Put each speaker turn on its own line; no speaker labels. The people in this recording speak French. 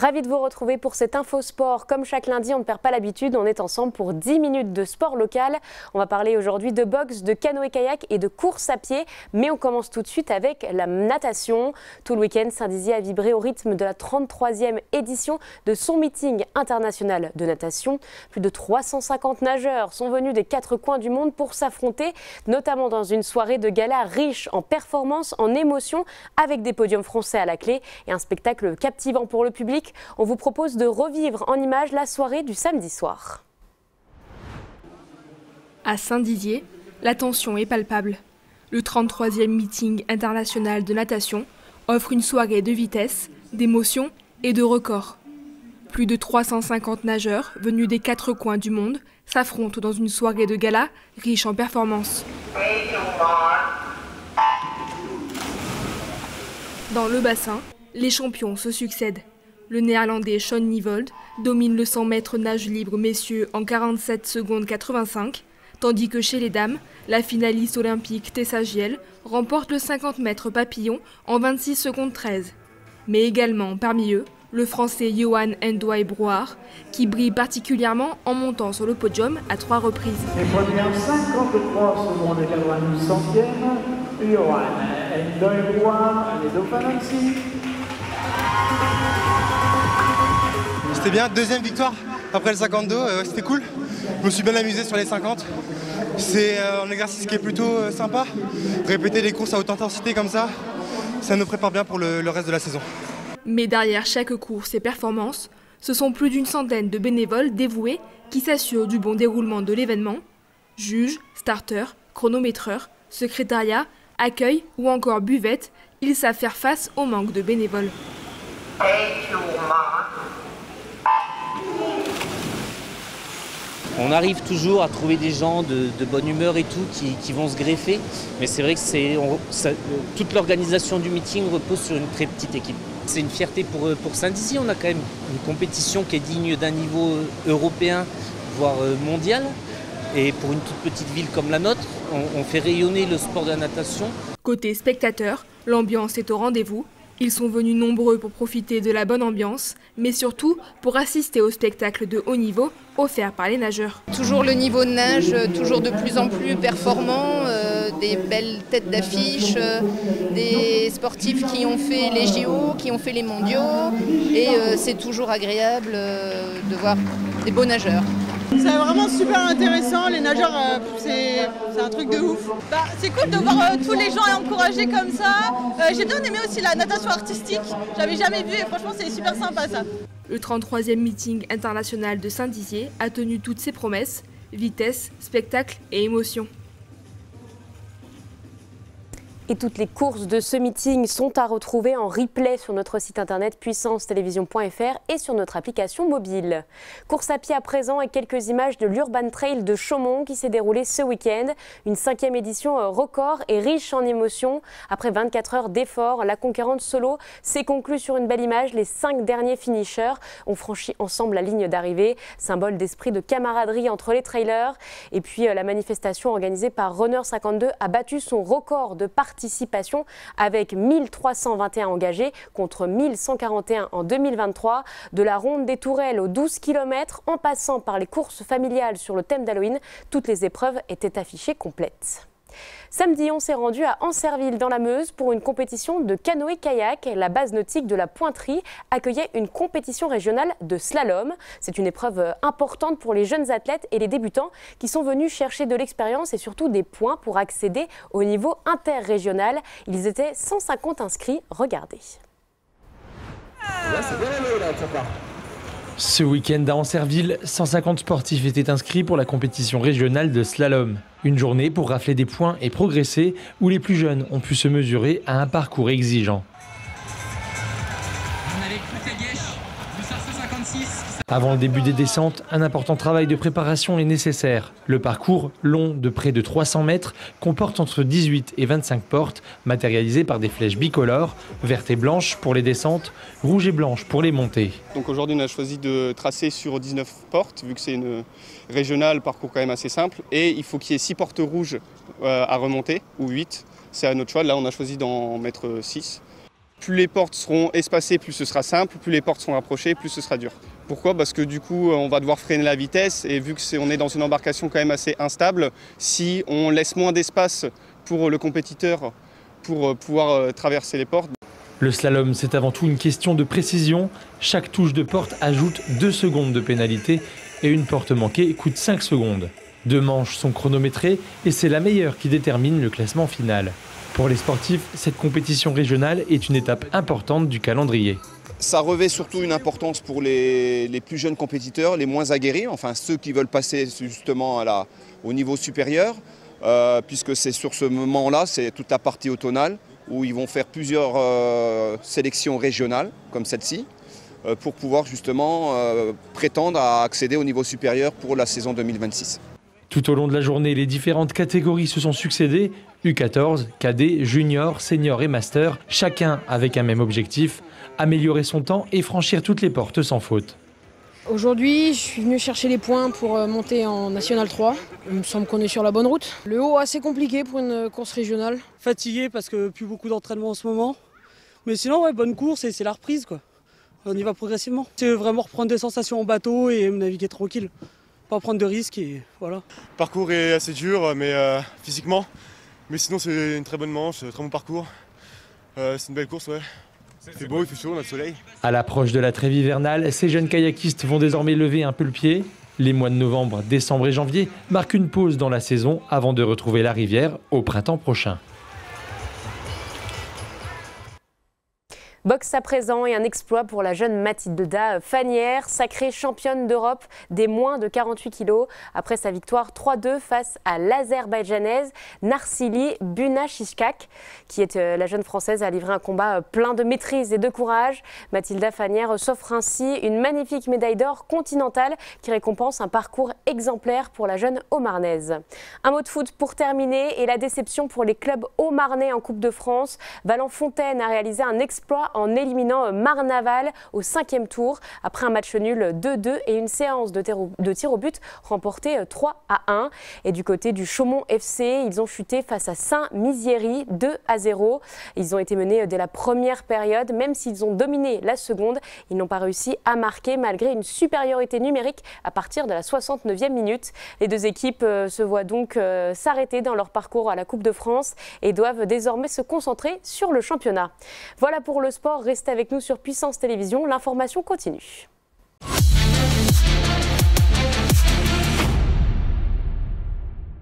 Ravi de vous retrouver pour cet Info Sport. Comme chaque lundi, on ne perd pas l'habitude, on est ensemble pour 10 minutes de sport local. On va parler aujourd'hui de boxe, de canoë-kayak et de course à pied. Mais on commence tout de suite avec la natation. Tout le week-end, Saint-Dizier a vibré au rythme de la 33e édition de son meeting international de natation. Plus de 350 nageurs sont venus des 4 coins du monde pour s'affronter, notamment dans une soirée de gala riche en performances, en émotions, avec des podiums français à la clé et un spectacle captivant pour le public. On vous propose de revivre en images la soirée du samedi soir.
À Saint-Dizier, la tension est palpable. Le 33e meeting international de natation offre une soirée de vitesse, d'émotion et de records. Plus de 350 nageurs venus des 4 coins du monde s'affrontent dans une soirée de gala riche en performances. Dans le bassin, les champions se succèdent. Le néerlandais Sean Nievold domine le 100 mètres nage libre messieurs en 47 secondes 85, tandis que chez les dames, la finaliste olympique Tessa Giel remporte le 50 mètres papillon en 26 secondes 13. Mais également parmi eux, le français Johan Ndouai Brouard, qui brille particulièrement en montant sur le podium à 3 reprises.
Les premières 53 secondes et 92 centièmes, Johan Ndouai Brouard, les Dauphins aussi.
C'était bien, deuxième victoire après le 52, c'était cool. Je me suis bien amusé sur les 50. C'est un exercice qui est plutôt sympa. Répéter des courses à haute intensité comme ça nous prépare bien pour le reste de la saison.
Mais derrière chaque course et performance, ce sont plus d'une centaine de bénévoles dévoués qui s'assurent du bon déroulement de l'événement. Juges, starters, chronométreurs, secrétariat, accueil ou encore buvette, ils savent faire face au manque de bénévoles.
On arrive toujours à trouver des gens de bonne humeur et tout qui vont se greffer, mais c'est vrai que toute l'organisation du meeting repose sur une très petite équipe. C'est une fierté pour Saint-Dizier, on a quand même une compétition qui est digne d'un niveau européen, voire mondial. Et pour une toute petite ville comme la nôtre, on fait rayonner le sport de la natation.
Côté spectateurs, l'ambiance est au rendez-vous. Ils sont venus nombreux pour profiter de la bonne ambiance, mais surtout pour assister au spectacle de haut niveau offert par les nageurs.
Toujours le niveau de nage, toujours de plus en plus performant, des belles têtes d'affiche, des sportifs qui ont fait les JO, qui ont fait les mondiaux, et c'est toujours agréable de voir des beaux nageurs.
C'est vraiment super intéressant, les nageurs, c'est un truc de ouf. C'est cool de voir tous les gens encouragés comme ça. J'ai bien aimé aussi la natation artistique, j'avais jamais vu et franchement c'est super sympa ça.
Le 33e meeting international de Saint-Dizier a tenu toutes ses promesses, vitesse, spectacle et émotion.
Et toutes les courses de ce meeting sont à retrouver en replay sur notre site internet puissancetelevision.fr et sur notre application mobile. Course à pied à présent et quelques images de l'Urban Trail de Chaumont qui s'est déroulé ce week-end. Une 5e édition record et riche en émotions. Après 24 heures d'efforts, la conquérante solo s'est conclue sur une belle image. Les 5 derniers finishers ont franchi ensemble la ligne d'arrivée, symbole d'esprit de camaraderie entre les trailers. Et puis la manifestation organisée par Runner 52 a battu son record de participation avec 1321 engagés contre 1141 en 2023. De la ronde des Tourelles aux 12 km en passant par les courses familiales sur le thème d'Halloween, toutes les épreuves étaient affichées complètes. Samedi, on s'est rendu à Ancerville dans la Meuse pour une compétition de canoë-kayak. La base nautique de la Pointerie accueillait une compétition régionale de slalom. C'est une épreuve importante pour les jeunes athlètes et les débutants qui sont venus chercher de l'expérience et surtout des points pour accéder au niveau interrégional. Ils étaient 150 inscrits. Regardez.
Ce week-end à Ancerville, 150 sportifs étaient inscrits pour la compétition régionale de slalom. Une journée pour rafler des points et progresser, où les plus jeunes ont pu se mesurer à un parcours exigeant. Avant le début des descentes, un important travail de préparation est nécessaire. Le parcours, long de près de 300 mètres, comporte entre 18 et 25 portes, matérialisées par des flèches bicolores, vertes et blanches pour les descentes, rouges et blanches pour les montées.
Donc aujourd'hui, on a choisi de tracer sur 19 portes, vu que c'est une régionale, parcours quand même assez simple. Et il faut qu'il y ait 6 portes rouges à remonter, ou 8. C'est à notre choix. Là, on a choisi d'en mettre 6. Plus les portes seront espacées, plus ce sera simple, plus les portes seront rapprochées, plus ce sera dur. Pourquoi? Parce que du coup, on va devoir freiner la vitesse et vu qu'on est dans une embarcation quand même assez instable, si on laisse moins d'espace pour le compétiteur pour pouvoir traverser les portes.
Le slalom, c'est avant tout une question de précision. Chaque touche de porte ajoute 2 secondes de pénalité et une porte manquée coûte 5 secondes. 2 manches sont chronométrées et c'est la meilleure qui détermine le classement final. Pour les sportifs, cette compétition régionale est une étape importante du calendrier.
Ça revêt surtout une importance pour les plus jeunes compétiteurs, les moins aguerris, enfin ceux qui veulent passer justement au niveau supérieur, puisque c'est sur ce moment-là, c'est toute la partie automnale, où ils vont faire plusieurs sélections régionales, comme celle-ci, pour pouvoir justement prétendre à accéder au niveau supérieur pour la saison 2026.
Tout au long de la journée, les différentes catégories se sont succédées, U14, cadet, junior, senior et master, chacun avec un même objectif, améliorer son temps et franchir toutes les portes sans faute.
Aujourd'hui, je suis venu chercher les points pour monter en National 3. Il me semble qu'on est sur la bonne route. Le haut assez compliqué pour une course régionale.
Fatigué parce que plus beaucoup d'entraînement en ce moment. Mais sinon, ouais, bonne course et c'est la reprise, quoi. On y va progressivement. C'est vraiment reprendre des sensations en bateau et naviguer tranquille. Pas prendre de risques et voilà.
Le parcours est assez dur mais physiquement. Mais sinon, c'est une très bonne manche, très bon parcours. C'est une belle course, ouais. C'est beau, il fait chaud, on a le soleil.
À l'approche de la trêve hivernale, ces jeunes kayakistes vont désormais lever un peu le pied. Les mois de novembre, décembre et janvier marquent une pause dans la saison avant de retrouver la rivière au printemps prochain.
Boxe à présent et un exploit pour la jeune Mathilda Fanière, sacrée championne d'Europe des moins de 48 kg après sa victoire 3-2 face à l'Azerbaïdjanaise Narsili Bunashishkak, qui est la jeune française a livré un combat plein de maîtrise et de courage. Mathilda Fanière s'offre ainsi une magnifique médaille d'or continentale qui récompense un parcours exemplaire pour la jeune Haut-Marnaise. Un mot de foot pour terminer et la déception pour les clubs haut-marnais en Coupe de France. Valence-Fontaine a réalisé un exploit en éliminant Marne-Naval au 5e tour après un match nul 2-2 et une séance de tir au but remportée 3-1. Et du côté du Chaumont FC, ils ont chuté face à Saint-Mizieri 2-0. Ils ont été menés dès la première période, même s'ils ont dominé la seconde. Ils n'ont pas réussi à marquer malgré une supériorité numérique à partir de la 69e minute. Les deux équipes se voient donc s'arrêter dans leur parcours à la Coupe de France et doivent désormais se concentrer sur le championnat. Voilà pour le sport, restez avec nous sur Puissance Télévisions, l'information continue.